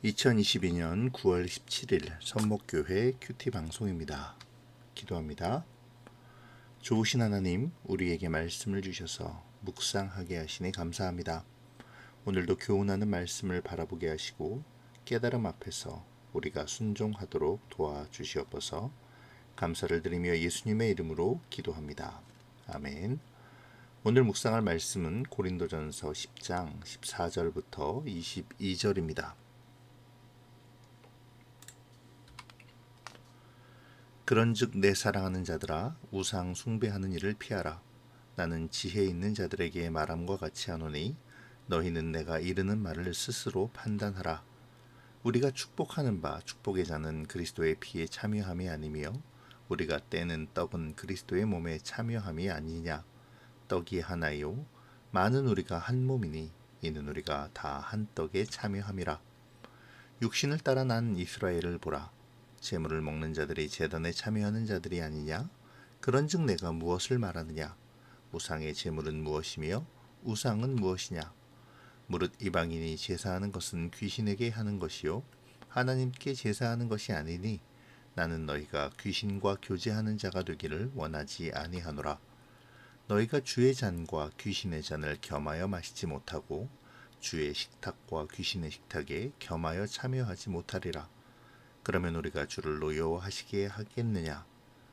2022년 9월 17일 선목교회 큐티 방송입니다. 기도합니다. 좋으신 하나님, 우리에게 말씀을 주셔서 묵상하게 하시니 감사합니다. 오늘도 교훈하는 말씀을 바라보게 하시고 깨달음 앞에서 우리가 순종하도록 도와주시옵소서. 감사를 드리며 예수님의 이름으로 기도합니다. 아멘. 오늘 묵상할 말씀은 고린도전서 10장 14절부터 22절입니다. 그런즉 내 사랑하는 자들아, 우상 숭배하는 일을 피하라. 나는 지혜 있는 자들에게 말함과 같이 하노니 너희는 내가 이르는 말을 스스로 판단하라. 우리가 축복하는 바 축복의 자는 그리스도의 피에 참여함이 아니며 우리가 떼는 떡은 그리스도의 몸에 참여함이 아니냐. 떡이 하나요 많은 우리가 한 몸이니 이는 우리가 다 한 떡에 참여함이라. 육신을 따라 난 이스라엘을 보라. 제물을 먹는 자들이 제단에 참여하는 자들이 아니냐? 그런즉 내가 무엇을 말하느냐? 우상의 제물은 무엇이며 우상은 무엇이냐? 무릇 이방인이 제사하는 것은 귀신에게 하는 것이요 하나님께 제사하는 것이 아니니 나는 너희가 귀신과 교제하는 자가 되기를 원하지 아니하노라. 너희가 주의 잔과 귀신의 잔을 겸하여 마시지 못하고 주의 식탁과 귀신의 식탁에 겸하여 참여하지 못하리라. 그러면 우리가 주를 노여워하시게 하겠느냐?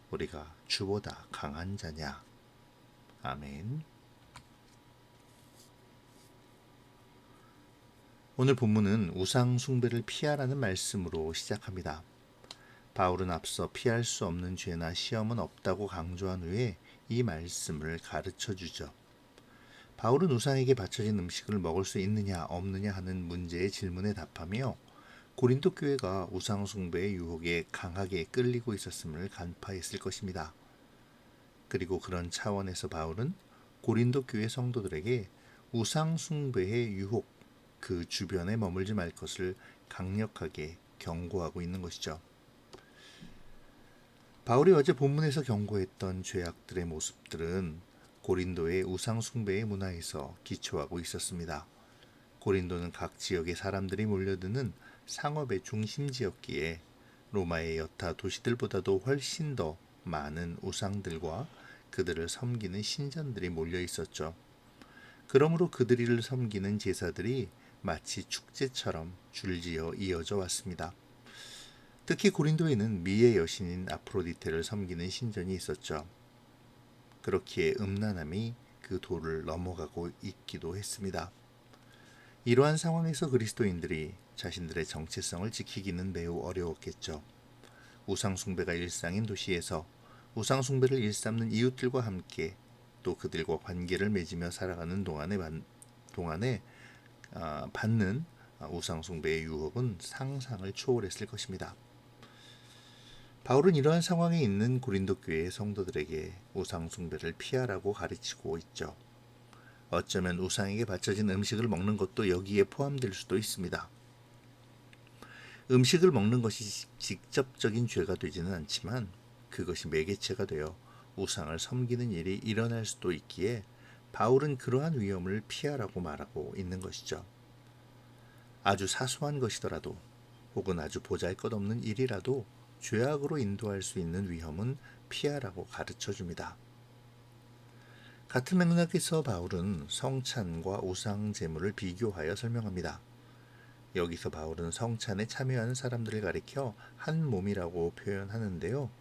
우리가 주보다 강한 자냐? 아멘. 오늘 본문은 우상 숭배를 피하라는 말씀으로 시작합니다. 바울은 앞서 피할 수 없는 죄나 시험은 없다고 강조한 후에 이 말씀을 가르쳐 주죠. 바울은 우상에게 바쳐진 음식을 먹을 수 있느냐 없느냐 하는 문제의 질문에 답하며 고린도 교회가 우상 숭배의 유혹에 강하게 끌리고 있었음을 간파했을 것입니다. 그리고 그런 차원에서 바울은 고린도 교회 성도들에게 우상 숭배의 유혹, 그 주변에 머물지 말 것을 강력하게 경고하고 있는 것이죠. 바울이 어제 본문에서 경고했던 죄악들의 모습들은 고린도의 우상 숭배의 문화에서 기초하고 있었습니다. 고린도는 각 지역의 사람들이 몰려드는 상업의 중심지였기에 로마의 여타 도시들보다도 훨씬 더 많은 우상들과 그들을 섬기는 신전들이 몰려 있었죠. 그러므로 그들을 섬기는 제사들이 마치 축제처럼 줄지어 이어져 왔습니다. 특히 고린도에는 미의 여신인 아프로디테를 섬기는 신전이 있었죠. 그렇기에 음란함이 그 도를 넘어가고 있기도 했습니다. 이러한 상황에서 그리스도인들이 자신들의 정체성을 지키기는 매우 어려웠겠죠. 우상숭배가 일상인 도시에서 우상숭배를 일삼는 이웃들과 함께 또 그들과 관계를 맺으며 살아가는 동안에 받는 우상숭배의 유혹은 상상을 초월했을 것입니다. 바울은 이러한 상황에 있는 고린도 교회의 성도들에게 우상숭배를 피하라고 가르치고 있죠. 어쩌면 우상에게 바쳐진 음식을 먹는 것도 여기에 포함될 수도 있습니다. 음식을 먹는 것이 직접적인 죄가 되지는 않지만 그것이 매개체가 되어 우상을 섬기는 일이 일어날 수도 있기에 바울은 그러한 위험을 피하라고 말하고 있는 것이죠. 아주 사소한 것이더라도 혹은 아주 보잘것없는 일이라도 죄악으로 인도할 수 있는 위험은 피하라고 가르쳐 줍니다. 같은 맥락에서 바울은 성찬과 우상 제물을 비교하여 설명합니다. 여기서 바울은 성찬에 참여하는 사람들을 가리켜 한 몸이라고 표현하는데요.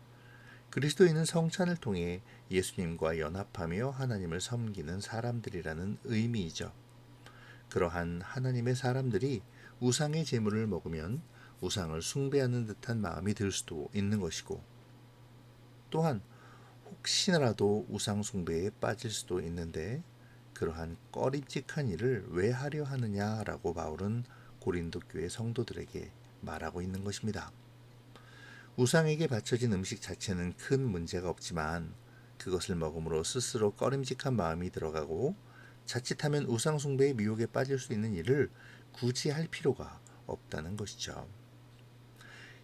그리스도인은 성찬을 통해 예수님과 연합하며 하나님을 섬기는 사람들이라는 의미이죠. 그러한 하나님의 사람들이 우상의 제물을 먹으면 우상을 숭배하는 듯한 마음이 들 수도 있는 것이고 또한 혹시라도 우상 숭배에 빠질 수도 있는데 그러한 꺼림칙한 일을 왜 하려 하느냐라고 바울은 고린도 교회 성도들에게 말하고 있는 것입니다. 우상에게 바쳐진 음식 자체는 큰 문제가 없지만 그것을 먹음으로 스스로 꺼림칙한 마음이 들어가고 자칫하면 우상 숭배의 미혹에 빠질 수 있는 일을 굳이 할 필요가 없다는 것이죠.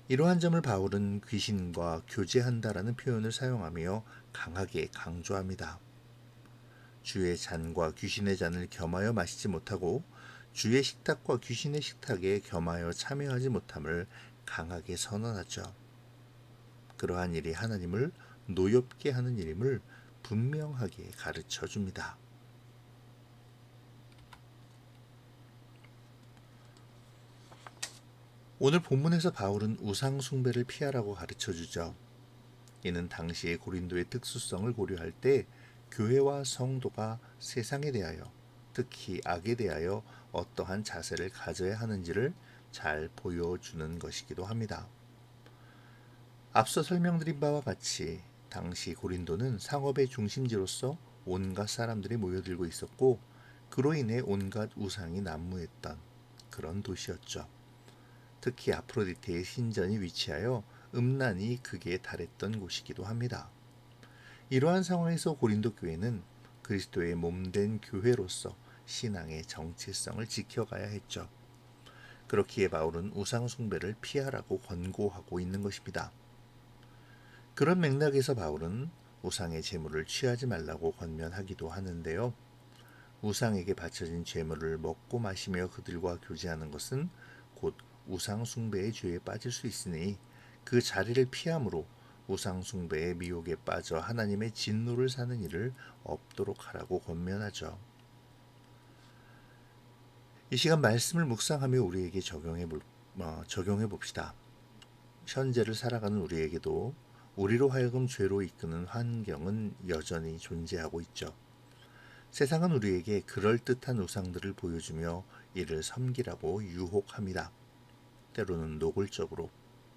이러한 점을 바울은 귀신과 교제한다라는 표현을 사용하며 강하게 강조합니다. 주의 잔과 귀신의 잔을 겸하여 마시지 못하고 주의 식탁과 귀신의 식탁에 겸하여 참여하지 못함을 강하게 선언하죠. 그러한 일이 하나님을 노엽게 하는 일임을 분명하게 가르쳐 줍니다. 오늘 본문에서 바울은 우상 숭배를 피하라고 가르쳐 주죠. 이는 당시의 고린도의 특수성을 고려할 때 교회와 성도가 세상에 대하여, 특히 악에 대하여 어떠한 자세를 가져야 하는지를 잘 보여주는 것이기도 합니다. 앞서 설명드린 바와 같이 당시 고린도는 상업의 중심지로서 온갖 사람들이 모여들고 있었고, 그로 인해 온갖 우상이 난무했던 그런 도시였죠. 특히 아프로디테의 신전이 위치하여 음란이 극에 달했던 곳이기도 합니다. 이러한 상황에서 고린도 교회는 그리스도의 몸된 교회로서 신앙의 정체성을 지켜가야 했죠. 그렇기에 바울은 우상 숭배를 피하라고 권고하고 있는 것입니다. 그런 맥락에서 바울은 우상의 제물을 취하지 말라고 권면하기도 하는데요. 우상에게 바쳐진 제물을 먹고 마시며 그들과 교제하는 것은 곧 우상 숭배의 죄에 빠질 수 있으니 그 자리를 피함으로 우상 숭배의 미혹에 빠져 하나님의 진노를 사는 일을 없도록 하라고 권면하죠. 이 시간 말씀을 묵상하며 우리에게 적용해 봅시다. 현재를 살아가는 우리에게도 우리로 하여금 죄로 이끄는 환경은 여전히 존재하고 있죠. 세상은 우리에게 그럴듯한 우상들을 보여주며 이를 섬기라고 유혹합니다. 때로는 노골적으로,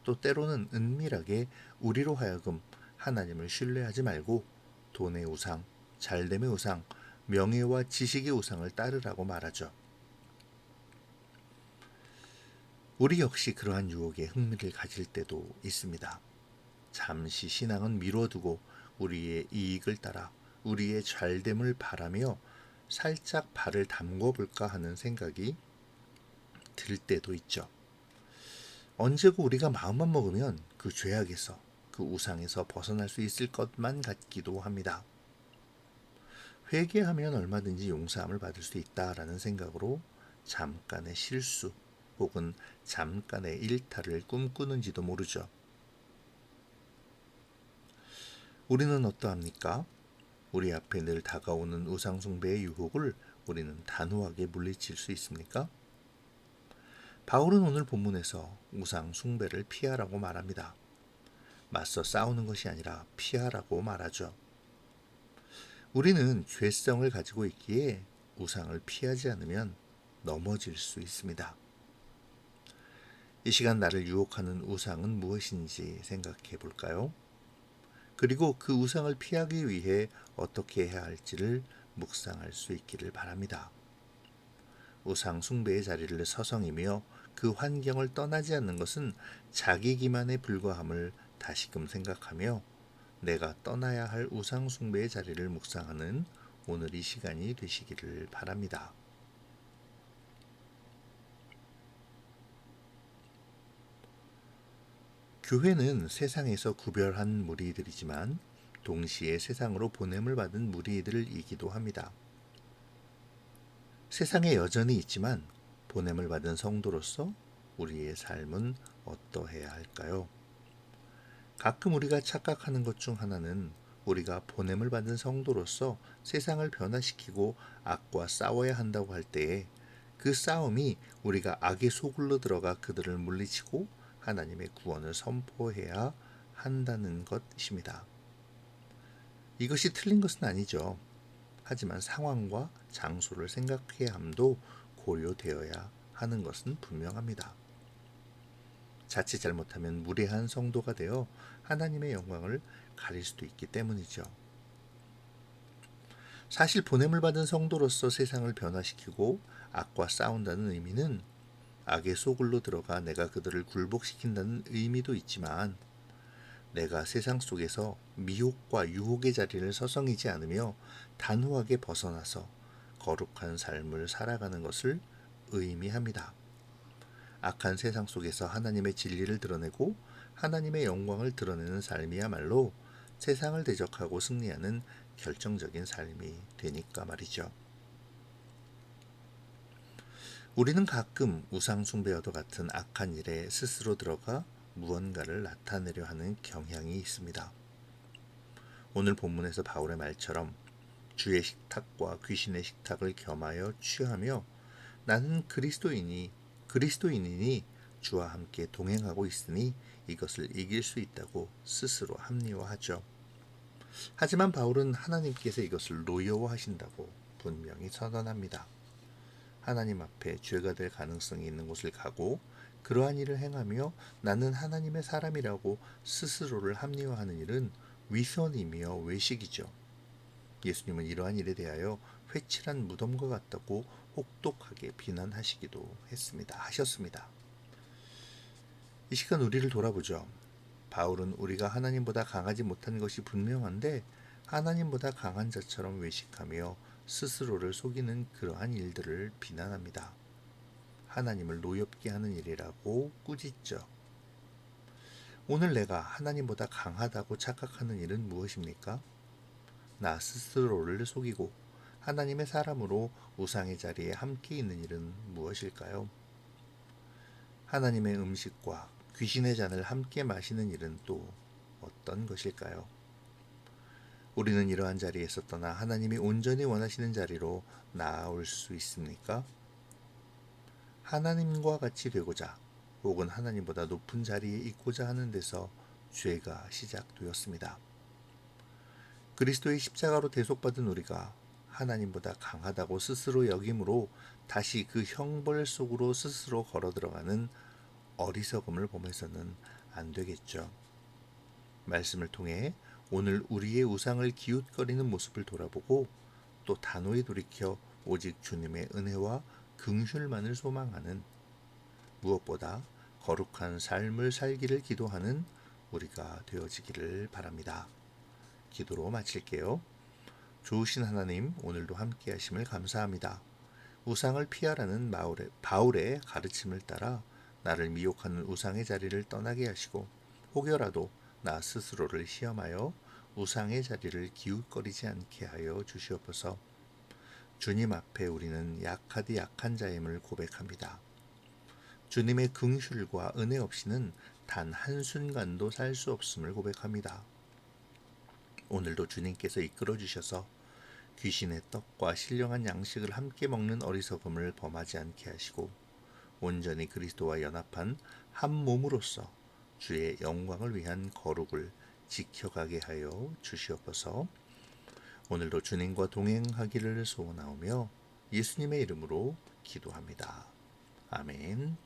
또 때로는 은밀하게 우리로 하여금 하나님을 신뢰하지 말고 돈의 우상, 잘됨의 우상, 명예와 지식의 우상을 따르라고 말하죠. 우리 역시 그러한 유혹에 흥미를 가질 때도 있습니다. 잠시 신앙은 미뤄두고 우리의 이익을 따라 우리의 잘됨을 바라며 살짝 발을 담궈볼까 하는 생각이 들 때도 있죠. 언제고 우리가 마음만 먹으면 그 죄악에서, 그 우상에서 벗어날 수 있을 것만 같기도 합니다. 회개하면 얼마든지 용서함을 받을 수 있다라는 생각으로 잠깐의 실수 혹은 잠깐의 일탈을 꿈꾸는지도 모르죠. 우리는 어떠합니까? 우리 앞에 늘 다가오는 우상 숭배의 유혹을 우리는 단호하게 물리칠 수 있습니까? 바울은 오늘 본문에서 우상 숭배를 피하라고 말합니다. 맞서 싸우는 것이 아니라 피하라고 말하죠. 우리는 죄성을 가지고 있기에 우상을 피하지 않으면 넘어질 수 있습니다. 이 시간 나를 유혹하는 우상은 무엇인지 생각해 볼까요? 그리고 그 우상을 피하기 위해 어떻게 해야 할지를 묵상할 수 있기를 바랍니다. 우상 숭배의 자리를 서성이며 그 환경을 떠나지 않는 것은 자기 기만에 불과함을 다시금 생각하며 내가 떠나야 할 우상 숭배의 자리를 묵상하는 오늘 이 시간이 되시기를 바랍니다. 교회는 세상에서 구별한 무리들이지만 동시에 세상으로 보냄을 받은 무리들이기도 합니다. 세상에 여전히 있지만 보냄을 받은 성도로서 우리의 삶은 어떠해야 할까요? 가끔 우리가 착각하는 것 중 하나는 우리가 보냄을 받은 성도로서 세상을 변화시키고 악과 싸워야 한다고 할 때에 그 싸움이 우리가 악의 소굴로 들어가 그들을 물리치고 하나님의 구원을 선포해야 한다는 것입니다. 이것이 틀린 것은 아니죠. 하지만 상황과 장소를 생각해야 함도 고려되어야 하는 것은 분명합니다. 자칫 잘못하면 무례한 성도가 되어 하나님의 영광을 가릴 수도 있기 때문이죠. 사실 보냄을 받은 성도로서 세상을 변화시키고 악과 싸운다는 의미는 악의 소굴로 들어가 내가 그들을 굴복시킨다는 의미도 있지만 내가 세상 속에서 미혹과 유혹의 자리를 서성이지 않으며 단호하게 벗어나서 거룩한 삶을 살아가는 것을 의미합니다. 악한 세상 속에서 하나님의 진리를 드러내고 하나님의 영광을 드러내는 삶이야말로 세상을 대적하고 승리하는 결정적인 삶이 되니까 말이죠. 우리는 가끔 우상숭배와도 같은 악한 일에 스스로 들어가 무언가를 나타내려 하는 경향이 있습니다. 오늘 본문에서 바울의 말처럼 주의 식탁과 귀신의 식탁을 겸하여 취하며 나는 그리스도인이니 주와 함께 동행하고 있으니 이것을 이길 수 있다고 스스로 합리화하죠. 하지만 바울은 하나님께서 이것을 노여워하신다고 분명히 선언합니다. 하나님 앞에 죄가 될 가능성이 있는 곳을 가고 그러한 일을 행하며 나는 하나님의 사람이라고 스스로를 합리화하는 일은 위선이며 외식이죠. 예수님은 이러한 일에 대하여 회칠한 무덤과 같다고 혹독하게 비난하시기도 하셨습니다. 이 시간 우리를 돌아보죠. 바울은 우리가 하나님보다 강하지 못한 것이 분명한데 하나님보다 강한 자처럼 외식하며 스스로를 속이는 그러한 일들을 비난합니다. 하나님을 노엽게 하는 일이라고 꾸짖죠. 오늘 내가 하나님보다 강하다고 착각하는 일은 무엇입니까? 나 스스로를 속이고 하나님의 사람으로 우상의 자리에 함께 있는 일은 무엇일까요? 하나님의 음식과 귀신의 잔을 함께 마시는 일은 또 어떤 것일까요? 우리는 이러한 자리에서 떠나 하나님이 온전히 원하시는 자리로 나아올 수 있습니까? 하나님과 같이 되고자 혹은 하나님보다 높은 자리에 있고자 하는 데서 죄가 시작되었습니다. 그리스도의 십자가로 대속받은 우리가 하나님보다 강하다고 스스로 여김으로 다시 그 형벌 속으로 스스로 걸어 들어가는 어리석음을 범해서는 안 되겠죠. 말씀을 통해 오늘 우리의 우상을 기웃거리는 모습을 돌아보고 또 단호히 돌이켜 오직 주님의 은혜와 긍휼만을 소망하는, 무엇보다 거룩한 삶을 살기를 기도하는 우리가 되어지기를 바랍니다. 기도로 마칠게요. 좋으신 하나님, 오늘도 함께 하심을 감사합니다. 우상을 피하라는 바울의 가르침을 따라 나를 미혹하는 우상의 자리를 떠나게 하시고 혹여라도 나 스스로를 시험하여 우상의 자리를 기웃거리지 않게 하여 주시옵소서. 주님 앞에 우리는 약하디 약한 자임을 고백합니다. 주님의 긍휼과 은혜 없이는 단 한순간도 살 수 없음을 고백합니다. 오늘도 주님께서 이끌어 주셔서 귀신의 떡과 신령한 양식을 함께 먹는 어리석음을 범하지 않게 하시고 온전히 그리스도와 연합한 한 몸으로서 주의 영광을 위한 거룩을 지켜가게 하여 주시옵소서. 오늘도 주님과 동행하기를 소원하오며 예수님의 이름으로 기도합니다. 아멘.